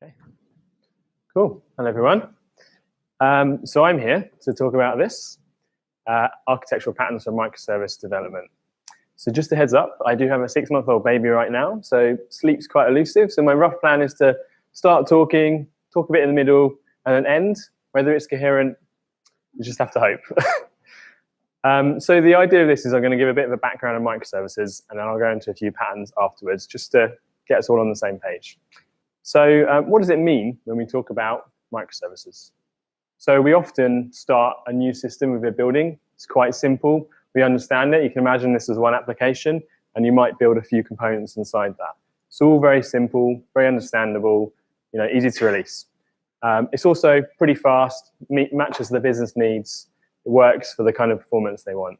Okay, cool. Hello, everyone. So I'm here to talk about this, architectural patterns for microservice development. So just a heads up, I do have a 6-month-old baby right now, so sleep's quite elusive. So my rough plan is to start talking, talk a bit in the middle, and then end. Whether it's coherent, you just have to hope. So the idea of this is I'm going to give a bit of a background on microservices, and then I'll go into a few patterns afterwards, just to get us all on the same page. So what does it mean when we talk about microservices? So we often start a new system with a building. It's quite simple. We understand it. You can imagine this as one application, and you might build a few components inside that. It's all very simple, very understandable, easy to release. It's also pretty fast, matches the business needs. It works for the kind of performance they want.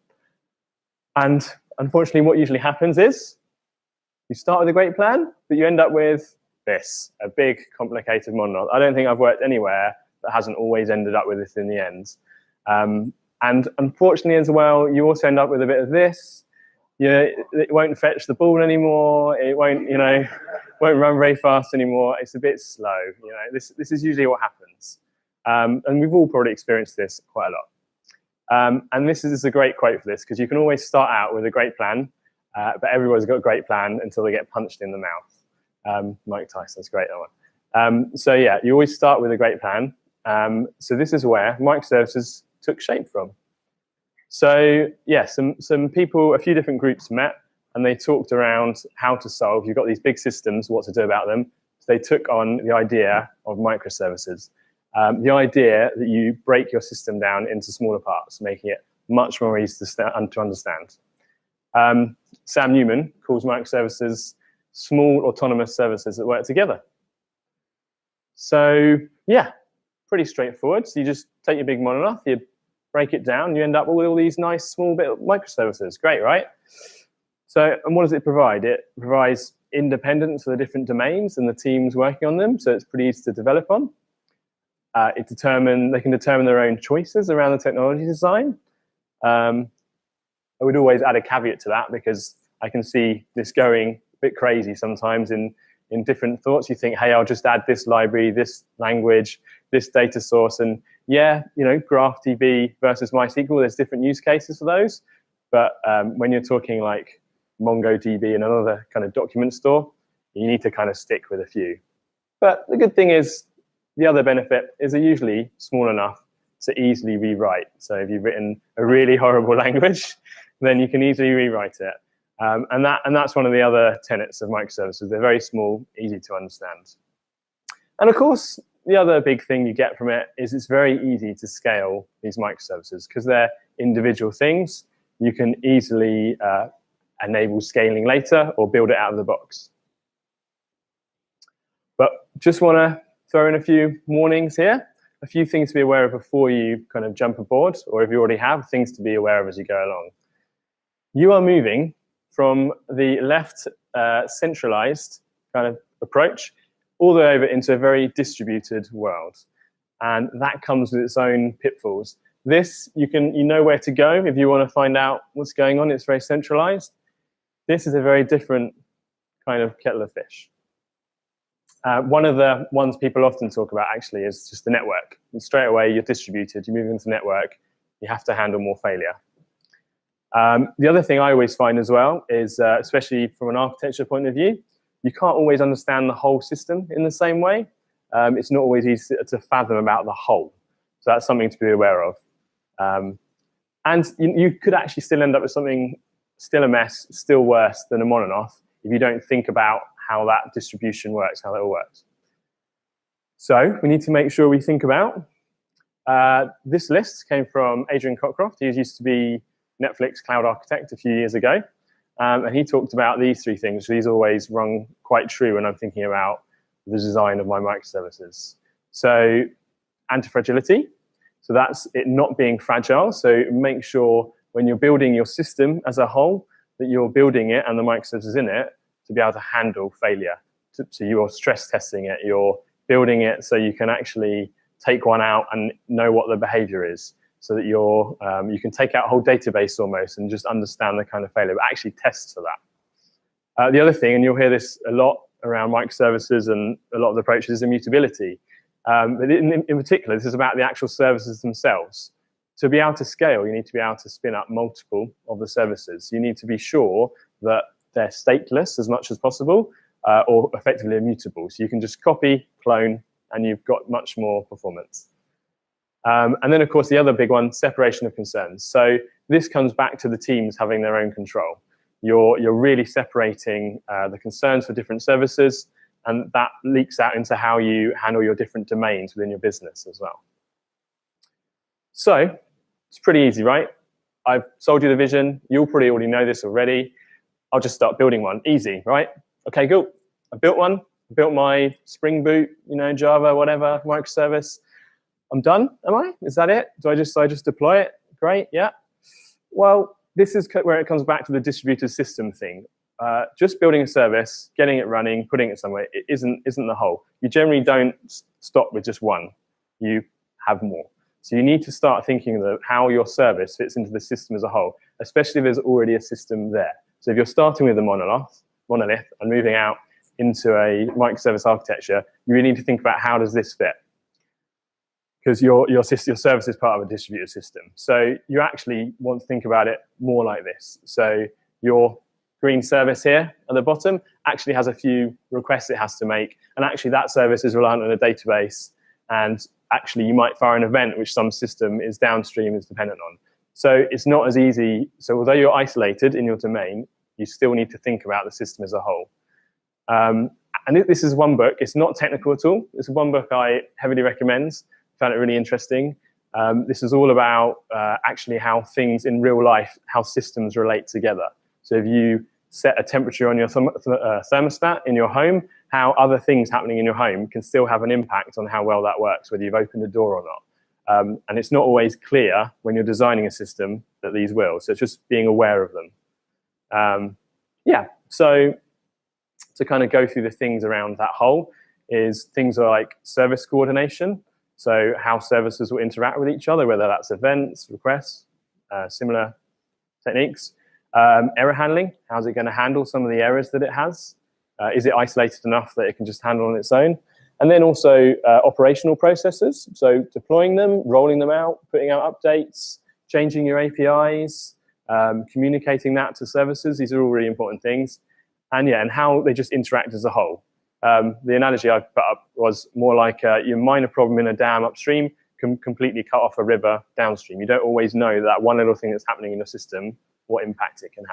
And unfortunately, what usually happens is you start with a great plan, but you end up with this, a big, complicated monolith. I don't think I've worked anywhere that hasn't always ended up with this in the end. And unfortunately as well, you also end up with a bit of this. It won't fetch the ball anymore. It won't, won't run very fast anymore. It's a bit slow. This is usually what happens. And we've all probably experienced this quite a lot. And this is a great quote for this, because you can always start out with a great plan, but everyone's got a great plan until they get punched in the mouth. Mike Tyson's great, that one. So yeah, you always start with a great plan. So this is where microservices took shape from. So yeah, some people, a few different groups met, and they talked around how to solve. You've got these big systems, what to do about them. So they took on the idea of microservices. The idea that you break your system down into smaller parts, making it much more easy to understand. Sam Newman calls microservices small autonomous services that work together. So yeah, pretty straightforward. So you just take your big monolith, you break it down, you end up with all these nice small bit of microservices. Great, right? So, and what does it provide? It provides independence for the different domains and the teams working on them, so it's pretty easy to develop on. They can determine their own choices around the technology design. I would always add a caveat to that, because I can see this going a bit crazy sometimes in different thoughts. You think, hey, I'll just add this library, this language, this data source, and yeah, GraphDB versus MySQL, there's different use cases for those. But when you're talking like MongoDB and another kind of document store, you need to kind of stick with a few. But the good thing is, the other benefit is they're usually small enough to easily rewrite. So if you've written a really horrible language, then you can easily rewrite it. And that's one of the other tenets of microservices. They're very small, easy to understand. And of course, the other big thing you get from it is it's very easy to scale these microservices, because they're individual things. You can easily enable scaling later or build it out of the box. But just want to throw in a few warnings here, a few things to be aware of before you kind of jump aboard, or if you already have, things to be aware of as you go along. You are moving from the left centralized kind of approach all the way over into a very distributed world. And that comes with its own pitfalls. This, you know where to go if you want to find out what's going on. It's very centralized. This is a very different kind of kettle of fish. One of the ones people often talk about actually is just the network. And straight away, you're distributed, you move into network, you have to handle more failure. The other thing I always find as well is, especially from an architecture point of view, you can't always understand the whole system in the same way. It's not always easy to fathom about the whole. So that's something to be aware of. And you could actually still end up with something, still a mess, still worse than a monolith, if you don't think about how that distribution works, how that all works. So we need to make sure we think about, this list came from Adrian Cockcroft. He used to be Netflix cloud architect a few years ago. And he talked about these three things. These always rung quite true when I'm thinking about the design of my microservices. So anti-fragility. So that's it not being fragile. So make sure when you're building your system as a whole, that you're building it and the microservices in it to be able to handle failure. So you're stress testing it. You're building it so you can actually take one out and know what the behavior is, so that you can take out a whole database almost and just understand the kind of failure, but actually test for that. The other thing, and you'll hear this a lot around microservices and a lot of the approaches is immutability. But in particular, this is about the actual services themselves. To be able to scale, you need to be able to spin up multiple of the services. You need to be sure that they're stateless as much as possible, or effectively immutable. So you can just copy, clone, and you've got much more performance. And then, of course, the other big one, separation of concerns. So this comes back to the teams having their own control. You're really separating the concerns for different services, and that leaks out into how you handle your different domains within your business as well. So it's pretty easy, right? I've sold you the vision. You'll probably already know this already. I'll just start building one. Easy, right? Okay, cool. I built one. I built my Spring Boot, Java, whatever, microservice. I'm done, am I? Is that it? Do I just deploy it? Great, yeah. Well, this is where it comes back to the distributed system thing. Just building a service, getting it running, putting it somewhere, it isn't the whole. You generally don't stop with just one. You have more. So you need to start thinking of how your service fits into the system as a whole, especially if there's already a system there. So if you're starting with a monolith and moving out into a microservice architecture, you really need to think about how does this fit? Because your service is part of a distributed system. So you actually want to think about it more like this. So your green service here at the bottom actually has a few requests it has to make. And actually that service is reliant on a database. And actually you might fire an event which some system is downstream is dependent on. So it's not as easy. So although you're isolated in your domain, you still need to think about the system as a whole. And this is one book. It's not technical at all. It's one book I heavily recommend. Found it really interesting. This is all about actually how things in real life, how systems relate together. So if you set a temperature on your thermostat in your home, how other things happening in your home can still have an impact on how well that works, whether you've opened a door or not. And it's not always clear when you're designing a system that these will. So it's just being aware of them. Yeah, so to kind of go through the things around that whole is things like service coordination. So how services will interact with each other, whether that's events, requests, similar techniques. Error handling, how's it going to handle some of the errors that it has? Is it isolated enough that it can just handle on its own? And then also operational processes, so deploying them, rolling them out, putting out updates, changing your APIs, communicating that to services. These are all really important things. And yeah, and how they just interact as a whole. The analogy I put up was more like your minor problem in a dam upstream can completely cut off a river downstream. You don't always know that one little thing that's happening in your system, what impact it can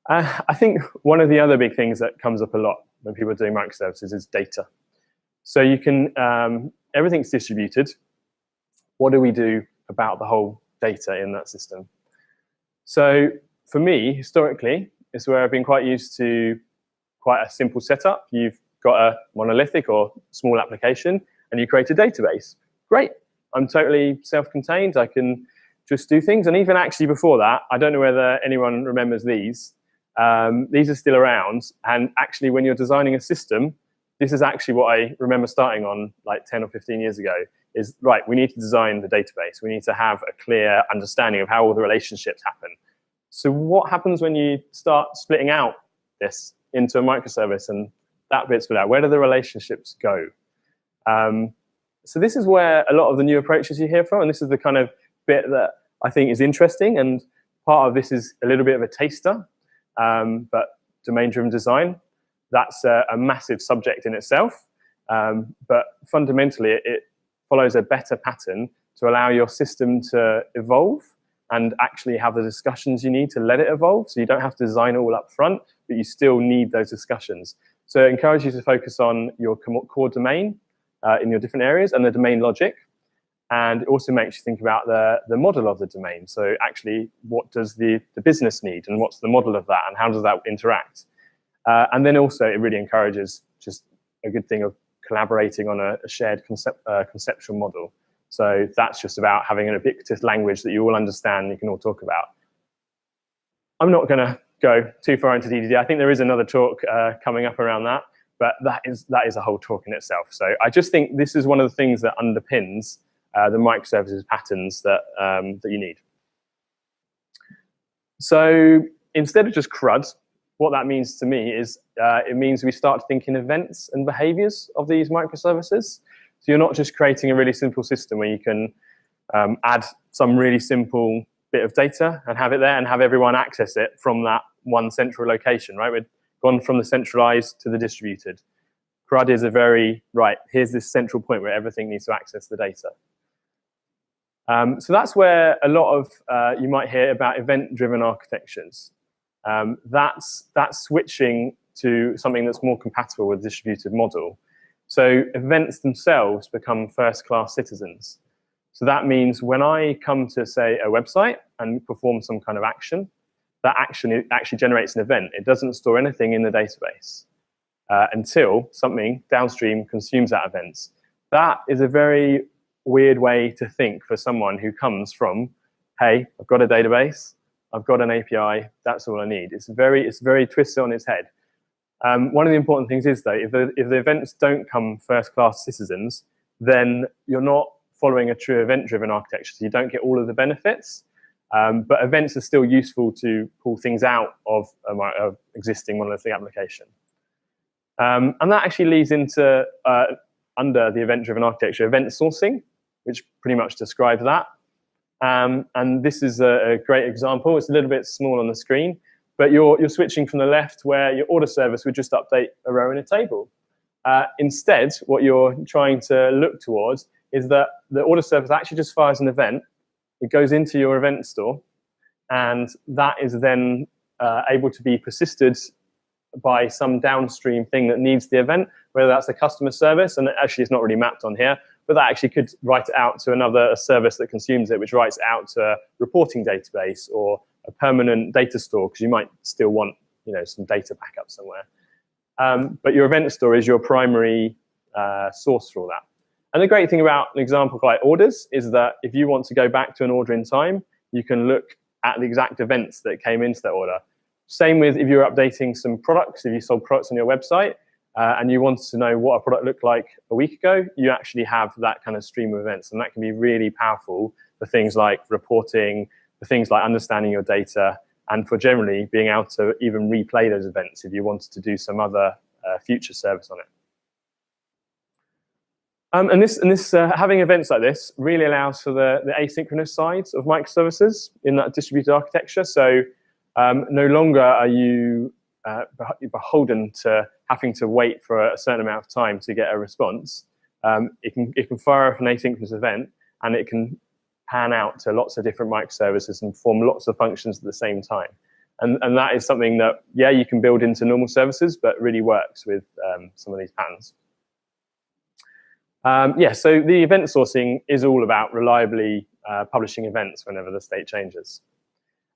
have. I think one of the other big things that comes up a lot when people are doing microservices is data. So you can, everything's distributed. What do we do about the whole data in that system? So for me, historically, it's where I've been quite used to quite a simple setup. You've got a monolithic or small application, and you create a database. Great. I'm totally self-contained. I can just do things. And even actually before that, I don't know whether anyone remembers these. These are still around. And actually, when you're designing a system, this is actually what I remember starting on like 10 or 15 years ago, is, right, we need to design the database. We need to have a clear understanding of how all the relationships happen. So what happens when you start splitting out this into a microservice and that bit's split out? Where do the relationships go? So this is where a lot of the new approaches you hear from, and this is the kind of bit that I think is interesting, and part of this is a little bit of a taster, but domain-driven design, that's a massive subject in itself, but fundamentally it follows a better pattern to allow your system to evolve and actually have the discussions you need to let it evolve. So you don't have to design it all up front, but you still need those discussions. So I encourage you to focus on your core domain in your different areas and the domain logic. And it also makes you think about the model of the domain. So actually, what does the business need, and what's the model of that, and how does that interact? And then also, it really encourages just a good thing of collaborating on a shared conceptual model. So that's just about having an ubiquitous language that you all understand and you can all talk about. I'm not going to go too far into DDD. I think there is another talk coming up around that, but that is a whole talk in itself. So I just think this is one of the things that underpins the microservices patterns that you need. So instead of just CRUD, what that means to me is it means we start thinking events and behaviors of these microservices. So you're not just creating a really simple system where you can add some really simple bit of data and have it there and have everyone access it from that one central location, right? We've gone from the centralized to the distributed. CRUD is a very, right, here's this central point where everything needs to access the data. So that's where a lot of, you might hear about event-driven architectures. That's switching to something that's more compatible with the distributed model. So events themselves become first-class citizens. So that means when I come to, say, a website and perform some kind of action, that action actually generates an event. It doesn't store anything in the database until something downstream consumes that event. That is a very weird way to think for someone who comes from, hey, I've got a database, I've got an API, that's all I need. It's very twisted on its head. One of the important things is, though, if the events don't come first-class citizens, then you're not following a true event-driven architecture, so you don't get all of the benefits. But events are still useful to pull things out of an existing monolithic application. And that actually leads into, under the event-driven architecture, event sourcing, which pretty much describes that. And this is a great example. It's a little bit small on the screen, but you're switching from the left where your order service would just update a row in a table. Instead, what you're trying to look towards is that the order service actually just fires an event. It goes into your event store, and that is then able to be persisted by some downstream thing that needs the event, whether that's a customer service, and actually it's not really mapped on here, but that actually could write it out to a service that consumes it, which writes it out to a reporting database or a permanent data store, because you might still want some data backup somewhere. But your event store is your primary source for all that. And the great thing about an example like orders is that if you want to go back to an order in time, you can look at the exact events that came into that order. Same with if you're updating some products, if you sold products on your website and you wanted to know what a product looked like a week ago, you actually have that kind of stream of events. And that can be really powerful for things like reporting, for things like understanding your data, and for generally being able to even replay those events if you wanted to do some other future service on it. Having events like this really allows for the asynchronous sides of microservices in that distributed architecture. So no longer are you beholden to having to wait for a certain amount of time to get a response. It can fire off an asynchronous event, and it can pan out to lots of different microservices and perform lots of functions at the same time. And that is something that, yeah, you can build into normal services, but really works with some of these patterns. So the event sourcing is all about reliably publishing events whenever the state changes.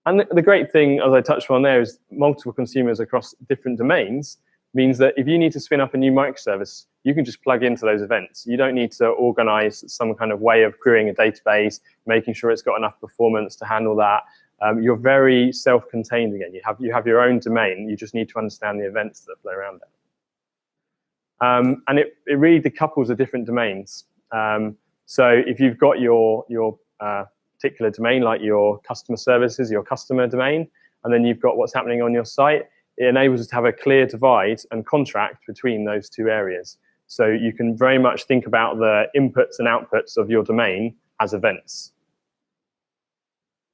And the great thing, as I touched on there, is multiple consumers across different domains means that if you need to spin up a new microservice, you can just plug into those events. You don't need to organize some kind of way of querying a database, making sure it's got enough performance to handle that. You're very self-contained again. You have your own domain. You just need to understand the events that flow around it. And it really decouples the different domains. So if you've got your particular domain, like your customer services, your customer domain, and then you've got what's happening on your site, it enables us to have a clear divide and contract between those two areas. So you can very much think about the inputs and outputs of your domain as events.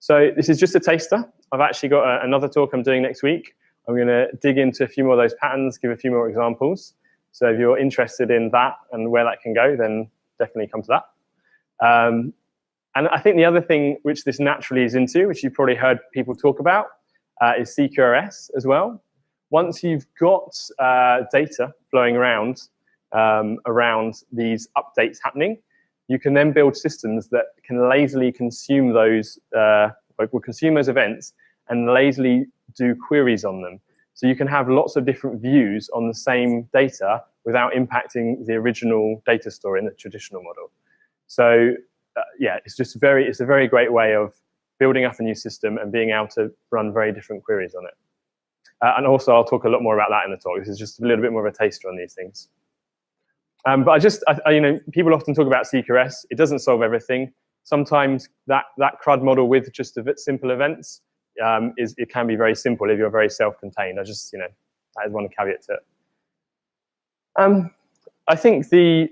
So this is just a taster. I've actually got another talk I'm doing next week. I'm going to dig into a few more of those patterns, give a few more examples. So if you're interested in that and where that can go, then definitely come to that. And I think the other thing which this naturally is into, which you've probably heard people talk about, is CQRS as well. Once you've got data flowing around these updates happening, you can then build systems that can lazily consume those, consume those events and lazily do queries on them. So you can have lots of different views on the same data without impacting the original data store in the traditional model. So yeah, it's a very great way of building up a new system and being able to run very different queries on it. And also, I'll talk a lot more about that in the talk. This is just a little bit more of a taster on these things. But people often talk about CQRS. It doesn't solve everything. Sometimes that CRUD model with just a bit simple events it can be very simple if you're very self-contained. That is one caveat to it. I think the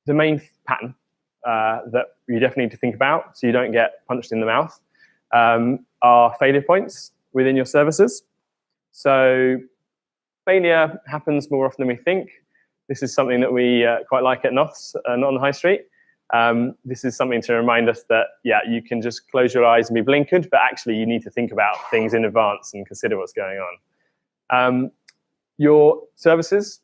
main pattern that you definitely need to think about, so you don't get punched in the mouth, are failure points within your services. So failure happens more often than we think. This is something that we quite like at Noths, not on the high street. This is something to remind us that, yeah, you can just close your eyes and be blinkered, but actually you need to think about things in advance and consider what's going on. Your services,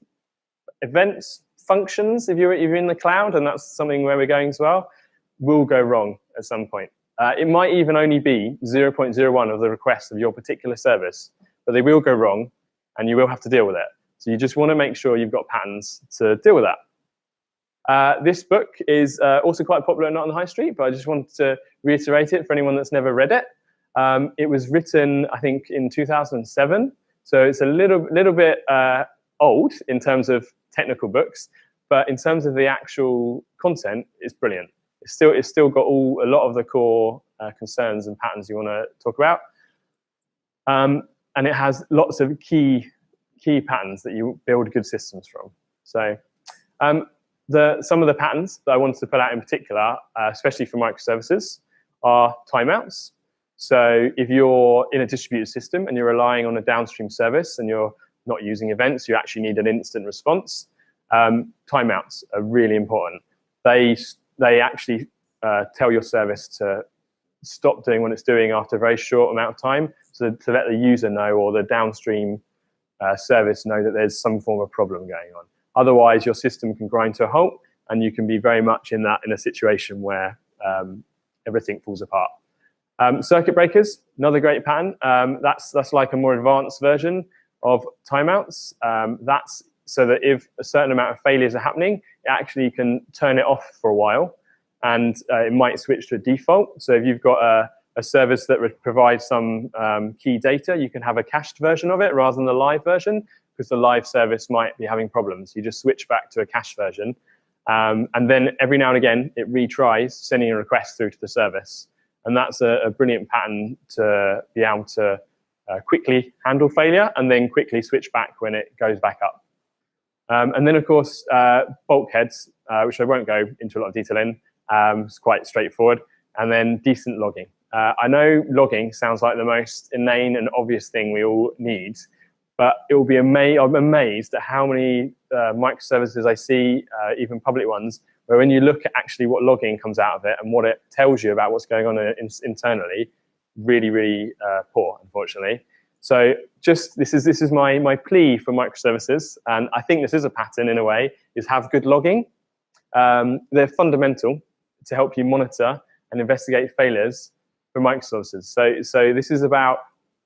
events, functions, if you're in the cloud, and that's something where we're going as well, will go wrong at some point. It might even only be 0.01 of the requests of your particular service, but they will go wrong, and you will have to deal with it. So you just want to make sure you've got patterns to deal with that. This book is also quite popular, not on the high street, but I just wanted to reiterate it for anyone that's never read it. It was written, I think, in 2007, so it's a little bit old in terms of technical books, but in terms of the actual content, it's brilliant. It's still got a lot of the core concerns and patterns you want to talk about, and it has lots of key patterns that you build good systems from. So some of the patterns that I wanted to put out in particular, especially for microservices, are timeouts. So if you're in a distributed system and you're relying on a downstream service and you're not using events, you actually need an instant response. Timeouts are really important. They actually tell your service to stop doing what it's doing after a very short amount of time, so to let the user know or the downstream service know that there's some form of problem going on. Otherwise, your system can grind to a halt, and you can be very much in a situation where everything falls apart. Circuit breakers, another great pattern. That's like a more advanced version of timeouts. That's so that if a certain amount of failures are happening, it actually can turn it off for a while, and it might switch to a default. So if you've got a service that provides some key data, you can have a cached version of it rather than the live version, because the live service might be having problems. You just switch back to a cached version, and then every now and again, it retries sending a request through to the service. And that's a brilliant pattern to be able to quickly handle failure and then quickly switch back when it goes back up. And then, of course, bulkheads, which I won't go into a lot of detail in. It's quite straightforward. And then decent logging. I know logging sounds like the most inane and obvious thing we all need, but it will be I'm amazed at how many microservices I see, even public ones, where when you look at actually what logging comes out of it and what it tells you about what's going on internally, really, really poor, unfortunately. So this is my plea for microservices, and I think this is a pattern in a way, is have good logging. They're fundamental to help you monitor and investigate failures for microservices. So this is about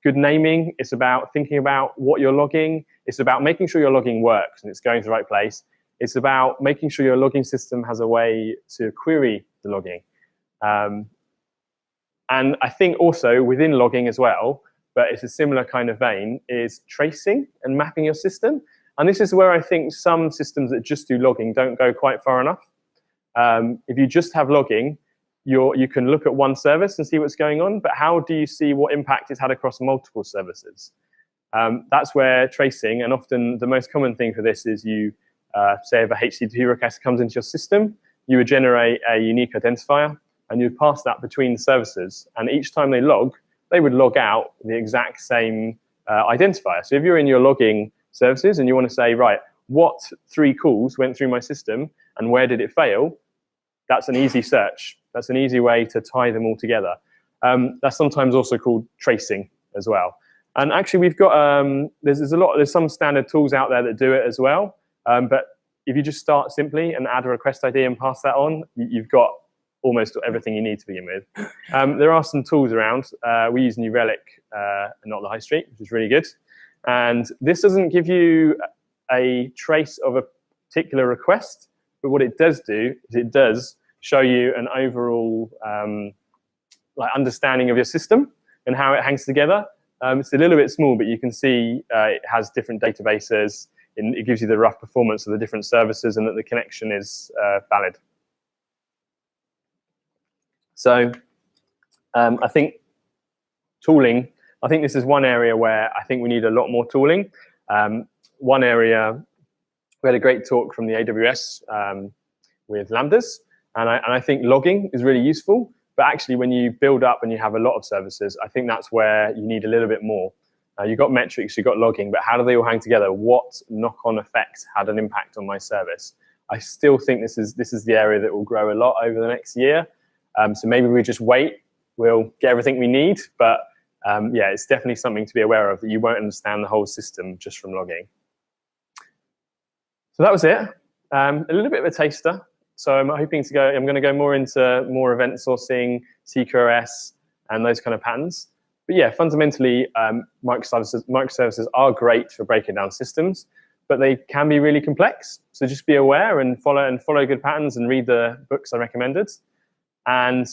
good naming. It's about thinking about what you're logging. It's about making sure your logging works and it's going to the right place. It's about making sure your logging system has a way to query the logging. And I think also within logging as well, but it's a similar kind of vein, is tracing and mapping your system. And this is where I think some systems that just do logging don't go quite far enough. If you just have logging, you can look at one service and see what's going on, but how do you see what impact it's had across multiple services? That's where tracing, and often the most common thing for this is you say if a HTTP request comes into your system, you would generate a unique identifier, and you'd pass that between the services. And each time they would log out the exact same identifier. So if you're in your logging services and you want to say, right, what 3 calls went through my system and where did it fail, that's an easy search. That's an easy way to tie them all together. That's sometimes also called tracing as well. And actually, we've got there's some standard tools out there that do it as well. But if you just start simply and add a request ID and pass that on, you've got almost everything you need to begin with. There are some tools around. We use New Relic, not the high street, which is really good. And this doesn't give you a trace of a particular request, but what it does do is it does show you an overall understanding of your system and how it hangs together. It's a little bit small, but you can see it has different databases. It gives you the rough performance of the different services and that the connection is valid. So I think tooling I think this is one area where I think we need a lot more tooling. One area, we had a great talk from the AWS with Lambdas, and I think logging is really useful. But actually, when you build up and you have a lot of services, I think that's where you need a little bit more. You've got metrics, you've got logging, but how do they all hang together? What knock-on effect had an impact on my service? I still think this is the area that will grow a lot over the next year. So maybe we just wait, we'll get everything we need, but yeah, it's definitely something to be aware of, that you won't understand the whole system just from logging. So that was it. A little bit of a taster. So I'm hoping to go, I'm going to go more into more event sourcing, CQRS, and those kind of patterns. But yeah, fundamentally, microservices are great for breaking down systems, but they can be really complex. So just be aware and follow good patterns and read the books I recommended. And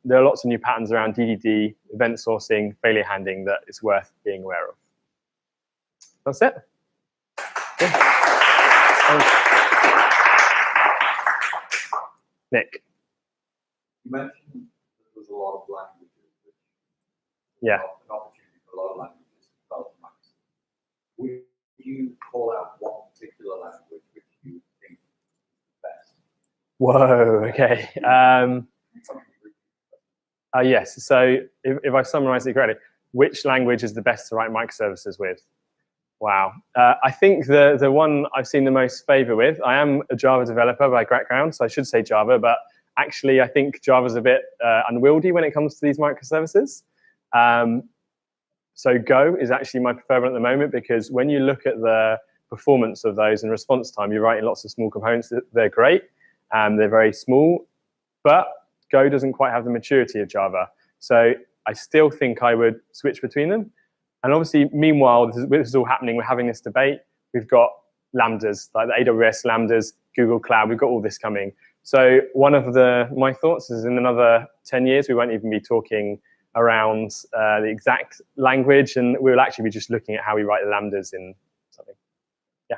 there are lots of new patterns around DDD, event sourcing, failure handling that is worth being aware of. That's it. Yeah. Nick. You mentioned that there's a lot of languages, which yeah, an opportunity for a lot of languages to develop Microsoft. Would you call out one particular language which you think is the best? Whoa, okay. Yes, so if I summarize it correctly, which language is the best to write microservices with? Wow. I think the one I've seen the most favor with, I am a Java developer by background, so I should say Java, but actually I think Java's a bit unwieldy when it comes to these microservices. So Go is actually my preferred one at the moment, because when you look at the performance of those and response time, you're writing lots of small components. They're great, they're very small, but Go doesn't quite have the maturity of Java. So I still think I would switch between them. And obviously, meanwhile, this is all happening. We're having this debate. We've got Lambdas, like the AWS Lambdas, Google Cloud. We've got all this coming. So one of my thoughts is in another 10 years, we won't even be talking around the exact language, and we'll actually be just looking at how we write the Lambdas in something. Yeah.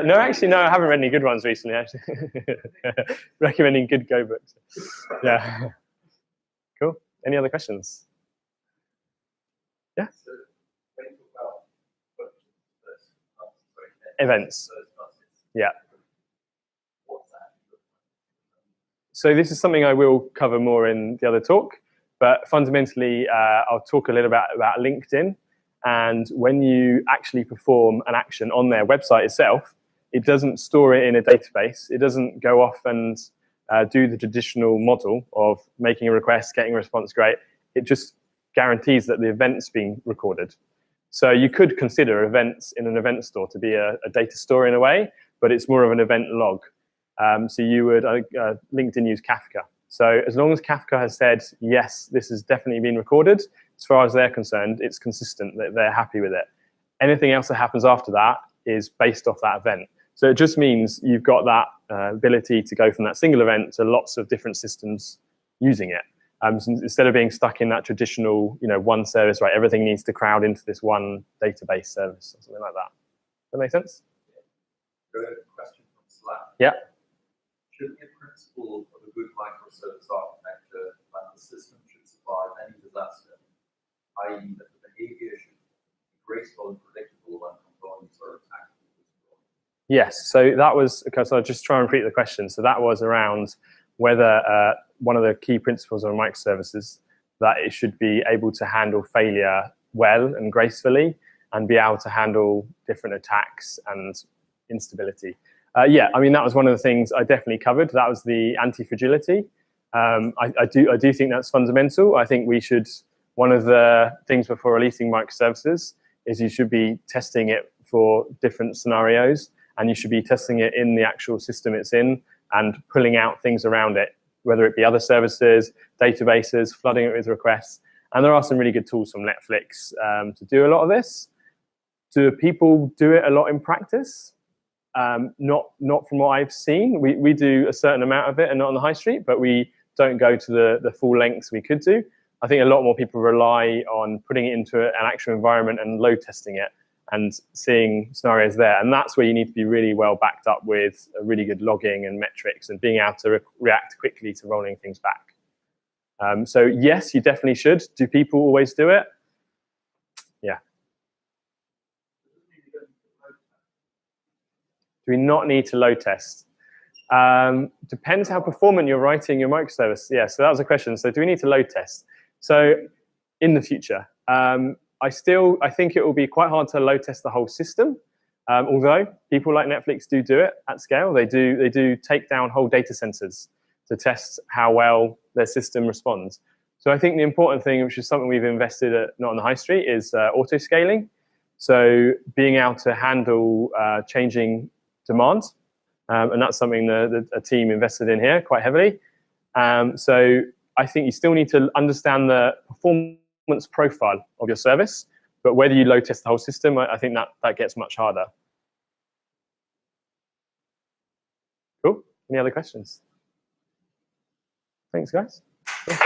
No, actually, no, I haven't read any good ones recently, actually. Recommending good Go books. Yeah. Cool. Any other questions? Yeah. So, when you talk about events. Yeah. What's that? So this is something I will cover more in the other talk, but fundamentally, I'll talk a little bit about LinkedIn. And when you actually perform an action on their website itself, it doesn't store it in a database. It doesn't go off and do the traditional model of making a request, getting a response, great. It just guarantees that the event's being recorded. So you could consider events in an event store to be a data store in a way, but it's more of an event log. So you would, LinkedIn use Kafka. So as long as Kafka has said, yes, this has definitely been recorded, as far as they're concerned, it's consistent, that they're happy with it. Anything else that happens after that is based off that event. So it just means you've got that ability to go from that single event to lots of different systems using it. So instead of being stuck in that traditional, one service, right? Everything needs to crowd into this one database service or something like that. Does that make sense? Good question from Slack. Yeah. Should be a principle of a good microservice architecture that the system should survive any disaster, i.e. that the behavior should be graceful and predictable when components are attacked. Yes, so that was, okay, so I'll just try and repeat the question. So that was around whether one of the key principles of microservices, that it should be able to handle failure well and gracefully, and be able to handle different attacks and instability. Yeah, I mean, that was one of the things I definitely covered. That was the anti-fragility. I do think that's fundamental. I think we should, one of the things before releasing microservices is you should be testing it for different scenarios, and you should be testing it in the actual system it's in and pulling out things around it, whether it be other services, databases, flooding it with requests. And there are some really good tools from Netflix to do a lot of this. Do people do it a lot in practice? Not from what I've seen. We do a certain amount of it and not on the high street, but we don't go to the full lengths we could do. I think a lot more people rely on putting it into an actual environment and load testing it and seeing scenarios there. And that's where you need to be really well backed up with a really good logging and metrics and being able to react quickly to rolling things back. So yes, you definitely should. Do people always do it? Yeah. Do we not need to load test? Depends how performant you're writing your microservice. Yeah, so that was a question. So do we need to load test? So in the future, I think it will be quite hard to load test the whole system. Although people like Netflix do it at scale. They do take down whole data centers to test how well their system responds. So I think the important thing, which is something we've invested at Not on the High Street, is auto scaling. So being able to handle changing demands. And that's something that a team invested in here quite heavily. So I think you still need to understand the performance profile of your service, but whether you load test the whole system, I think that gets much harder. Cool. Any other questions? Thanks, guys. Cool.